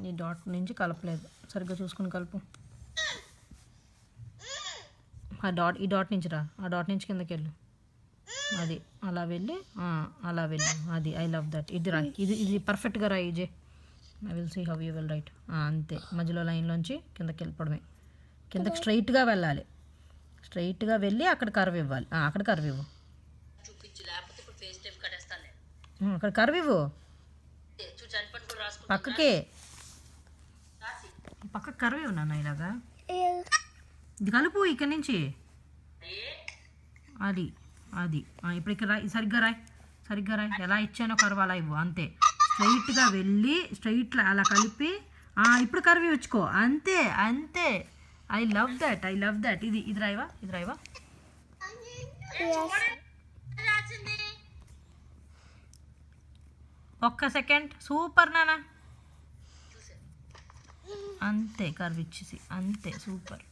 ఈ డాట్ నుంచి కలపలేదు, సరిగ్గా చూసుకుని కలుపు. ఈ డాట్ నుంచి రా, ఆ డాట్ నుంచి కిందకి వెళ్ళు, అది అలా వెళ్ళి అలా వెళ్ళు, అది. I love that. ఇది రాయి, ఇది పర్ఫెక్ట్గా రాయి జే. I will see how you will write. అంతే, మధ్యలో లైన్లోంచి కిందకి వెళ్ళిపోవడమే. కిందకి స్ట్రైట్గా వెళ్ళాలి, స్ట్రైట్గా వెళ్ళి అక్కడ కర్వ్ ఇవ్వాలి. అక్కడ కర్వ్ ఇవ్వు, అక్కడ కర్వ్ ఇవ్వు, పక్కకి కర్వ్ ఇవ్వు నాన్న, ఇలాగా. ఇది కలుపు ఇక్కడ నుంచి, అది అది. ఇప్పుడు ఇక్కడ రాయి, సరిగ్గా రాయి. ఎలా ఇచ్చానో కర్వ్ అలా ఇవ్వు, అంతే. స్ట్రైట్గా వెళ్ళి స్ట్రైట్ అలా కలిపి ఇప్పుడు కర్వ్ ఇచ్చుకో, అంతే. I love that. ఇది రాయివా. ఒక్క సెకండ్. సూపర్ నాన్న, అంతే. కర్వ్ ఇచ్చేసి అంతే, సూపర్.